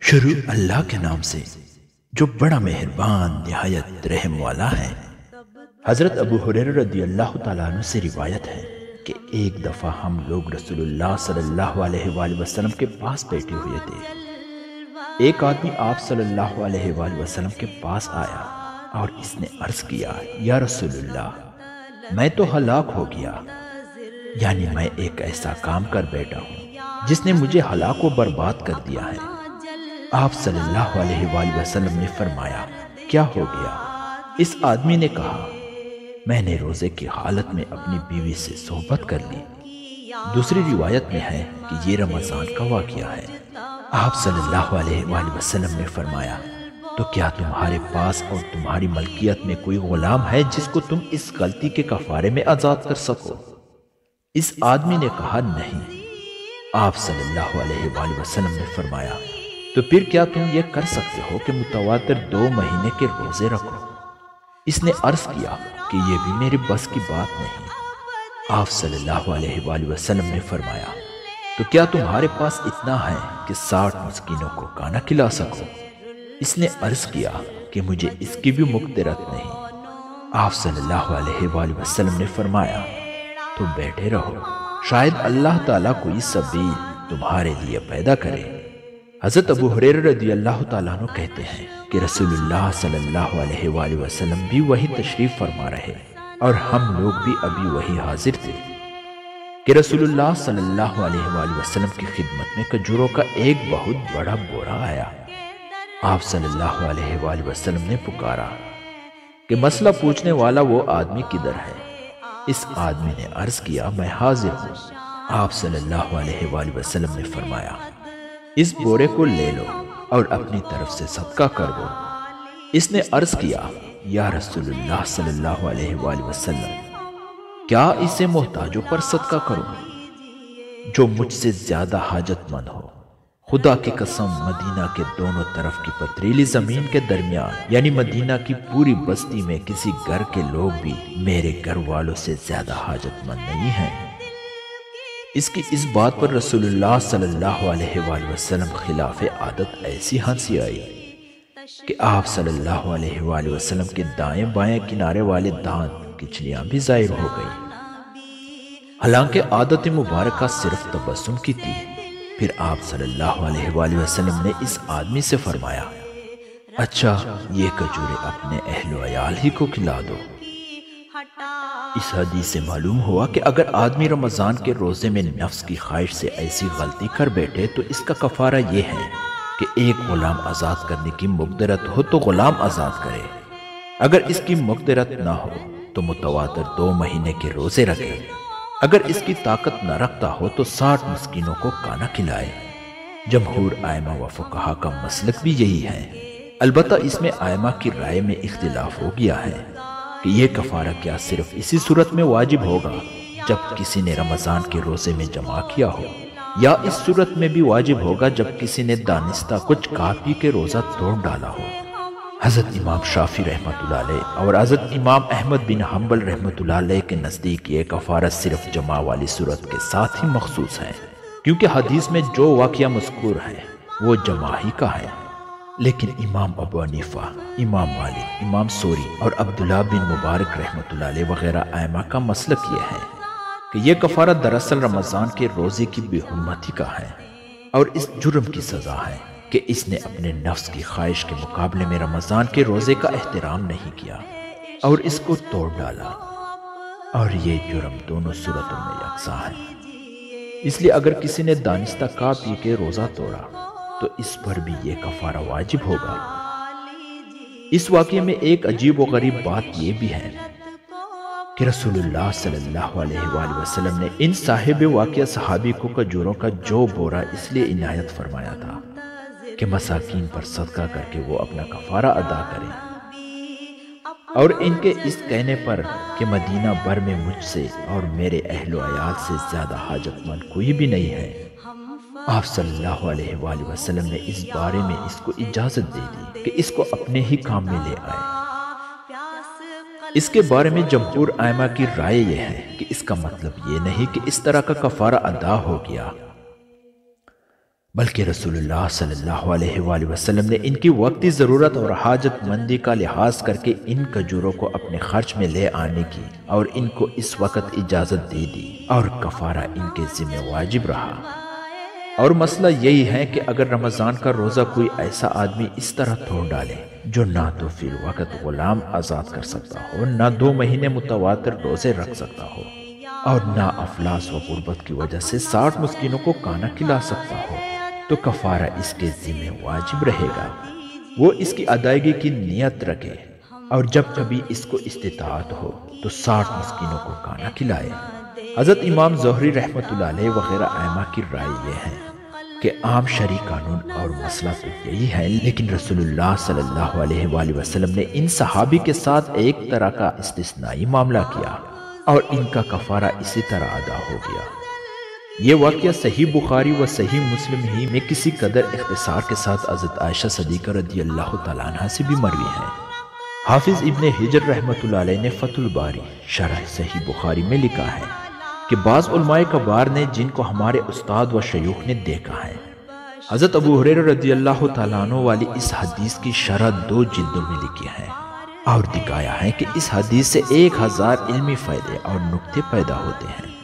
شروع اللہ کے نام سے جو بڑا مہربان نہایت رحم والا ہے۔ حضرت ابو ہریرہ رضی اللہ تعالیٰ عنہ سے روایت ہے کہ ایک دفعہ ہم لوگ رسول اللہ صلی اللہ علیہ وآلہ وسلم کے پاس بیٹھے ہوئے تھے۔ ایک آدمی آپ صلی اللہ علیہ وآلہ وسلم کے پاس آیا اور اس نے عرض کیا، یا رسول اللہ، میں تو ہلاک ہو گیا، یعنی میں ایک ایسا کام کر بیٹھا ہوں جس نے مجھے ہلاک و برباد کر دیا ہے۔ آپ صلی اللہ علیہ وآلہ وسلم نے فرمایا، کیا ہو گیا؟ اس آدمی نے کہا، میں نے روزے کی حالت میں اپنی بیوی سے صحبت کر لی۔ دوسری روایت میں ہے کہ یہ رمضان کا واقعہ ہے۔ آپ صلی اللہ علیہ وآلہ وسلم نے فرمایا، تو کیا تمہارے پاس اور تمہاری ملکیت میں کوئی غلام ہے جس کو تم اس غلطی کے کفارے میں آزاد کر سکو؟ اس آدمی نے کہا، نہیں۔ آپ صلی اللہ علیہ وآلہ وسلم نے فرمایا، تو پھر کیا تم یہ کر سکتے ہو کہ متواتر 2 مہینے کے روزے رکھو؟ اس نے عرض کیا کہ یہ بھی میری بس کی بات نہیں۔ آپ صلی اللہ علیہ وآلہ وسلم نے فرمایا، تو کیا تمہارے پاس اتنا ہے کہ 60 مسکینوں کو کھانا کھلا سکو؟ اس نے عرض کیا کہ مجھے اس کی بھی مقدرت نہیں۔ آپ صلی اللہ علیہ وآلہ وسلم نے فرمایا، تو بیٹھے رہو، شاید اللہ تعالیٰ کوئی سبیل تمہارے لیے پیدا کرے۔ حضرت ابو ہریرہ رضی اللہ تعالیٰ عنہ کہتے ہیں کہ رسول اللہ صلی اللہ علیہ وآلہ وسلم بھی وہی تشریف فرما رہے اور ہم لوگ بھی ابھی وہی حاضر تھے کہ رسول اللہ صلی اللہ علیہ وآلہ وسلم کی خدمت میں کھجوروں کا ایک بہت بڑا بورا آیا۔ آپ صلی اللہ علیہ وآلہ وسلم نے پکارا کہ مسئلہ پوچھنے والا وہ آدمی کدھر ہے؟ اس آدمی نے عرض کیا، میں حاضر ہوں۔ آپ صلی اللہ علیہ وآلہ وسلم نے فرمایا، اس بورے کو لے لو اور اپنی طرف سے صدقہ کر دو۔ اس نے عرض کیا، یا رسول اللہ صلی اللہ علیہ وآلہ وسلم، کیا اسے محتاجوں پر صدقہ کروں جو مجھ سے زیادہ حاجت مند ہو؟ خدا کی قسم، مدینہ کے دونوں طرف کی پتریلی زمین کے درمیان، یعنی مدینہ کی پوری بستی میں کسی گھر کے لوگ بھی میرے گھر والوں سے زیادہ حاجت مند نہیں ہیں۔ اس کی اس بات پر رسول اللہ صلی اللہ علیہ وآلہ وسلم خلاف عادت ایسی ہنسی آئی کہ آپ صلی اللہ علیہ وآلہ وسلم کے دائیں بائیں کنارے والے دانت کچلیاں بھی ظاہر ہو گئی، حالانکہ عادت مبارکہ صرف تبسم کی تھی۔ پھر آپ صلی اللہ علیہ وآلہ وسلم نے اس آدمی سے فرمایا، اچھا، یہ کھجوریں اپنے اہل و عیال ہی کو کھلا دو۔ اس حدیث سے معلوم ہوا کہ اگر آدمی رمضان کے روزے میں نفس کی خواہش سے ایسی غلطی کر بیٹھے تو اس کا کفارہ یہ ہے کہ ایک غلام آزاد کرنے کی مقدرت ہو تو غلام آزاد کرے، اگر اس کی مقدرت نہ ہو تو متواتر 2 مہینے کے روزے رکھے، اگر اس کی طاقت نہ رکھتا ہو تو 60 مسکینوں کو کھانا کھلائے۔ جمہور ائمہ و فقہا کا مسلک بھی یہی ہے، البتہ اس میں ائمہ کی رائے میں اختلاف ہو گیا ہے کہ یہ کفارہ کیا صرف اسی صورت میں واجب ہوگا جب کسی نے رمضان کے روزے میں جمع کیا ہو، یا اس صورت میں بھی واجب ہوگا جب کسی نے دانستہ کچھ کھا پی کے روزہ توڑ ڈالا ہو۔ حضرت امام شافعی رحمۃ اللہ علیہ اور حضرت امام احمد بن حنبل رحمۃ اللہ علیہ کے نزدیک یہ کفارہ صرف جمع والی صورت کے ساتھ ہی مخصوص ہے، کیونکہ حدیث میں جو واقعہ مذکور ہے وہ جمع ہی کا ہے۔ لیکن امام ابو حنیفہ، امام مالک، امام ثوری اور عبداللہ بن مبارک رحمۃ اللہ علیہ وغیرہ ائمہ کا مسلک یہ ہے کہ یہ کفارہ دراصل رمضان کے روزے کی بے حرمتی کا ہے، اور اس جرم کی سزا ہے کہ اس نے اپنے نفس کی خواہش کے مقابلے میں رمضان کے روزے کا احترام نہیں کیا اور اس کو توڑ ڈالا، اور یہ جرم دونوں صورتوں میں یکساں ہے۔ اس لیے اگر کسی نے دانستہ کھا پی کے روزہ توڑا تو اس پر بھی یہ کفارہ واجب ہوگا۔ اس واقعے میں ایک عجیب و غریب بات یہ بھی ہے کہ رسول اللہ صلی اللہ علیہ وآلہ وسلم نے ان صاحب واقعہ صحابی کو کھجوروں کا جو بورا اس لیے عنایت فرمایا تھا کہ مساکین پر صدقہ کر کے وہ اپنا کفارہ ادا کریں، اور ان کے اس کہنے پر کہ مدینہ بھر میں مجھ سے اور میرے اہل و عیال سے زیادہ حاجت مند کوئی بھی نہیں ہے، آپ صلی اللہ علیہ وآلہ وسلم نے اس بارے میں اس کو اجازت دے دی کہ اس کو اپنے ہی کام میں لے آئے۔ اس کے بارے میں جمہور ائمہ کی رائے یہ ہے کہ اس کا مطلب یہ نہیں کہ اس طرح کا کفارہ ادا ہو گیا، بلکہ رسول اللہ صلی اللہ علیہ وآلہ وسلم نے ان کی وقتی ضرورت اور حاجت مندی کا لحاظ کر کے ان کھجوروں کو اپنے خرچ میں لے آنے کی اور ان کو اس وقت اجازت دے دی، اور کفارہ ان کے ذمہ واجب رہا۔ اور مسئلہ یہی ہے کہ اگر رمضان کا روزہ کوئی ایسا آدمی اس طرح توڑ ڈالے جو نہ تو فی الوقت غلام آزاد کر سکتا ہو، نہ 2 مہینے متواتر روزے رکھ سکتا ہو، اور نہ افلاس و غربت کی وجہ سے 60 مسکینوں کو کھانا کھلا سکتا ہو، تو کفارہ اس کے ذمہ واجب رہے گا۔ وہ اس کی ادائیگی کی نیت رکھے، اور جب کبھی اس کو استطاعت ہو تو 60 مسکینوں کو کھانا کھلائے۔ حضرت امام زہری رحمۃ اللہ علیہ وغیرہ ائمہ کی رائے یہ ہے کہ عام شرعی قانون اور مسئلہ تو یہی ہے، لیکن رسول اللہ صلی اللہ علیہ وآلہ وسلم نے ان صحابی کے ساتھ ایک طرح کا استثنائی معاملہ کیا، اور ان کا کفارہ اسی طرح ادا ہو گیا۔ یہ واقعہ صحیح بخاری و صحیح مسلم ہی میں کسی قدر اختصار کے ساتھ حضرت عائشہ صدیقہ رضی اللہ تعالیٰ عنہ سے بھی مروی ہے۔ حافظ ابن حجر رحمۃ اللہ علیہ نے فتح الباری شرح صحیح بخاری میں لکھا ہے کہ بعض علماء کبار نے جن کو ہمارے استاد و شیوخ نے دیکھا ہے، حضرت ابو ہریرہ رضی اللہ تعالیٰ عنہ والی اس حدیث کی شرح 2 جلدوں میں لکھی ہے، اور دکھایا ہے کہ اس حدیث سے 1000 علمی فائدے اور نکتے پیدا ہوتے ہیں۔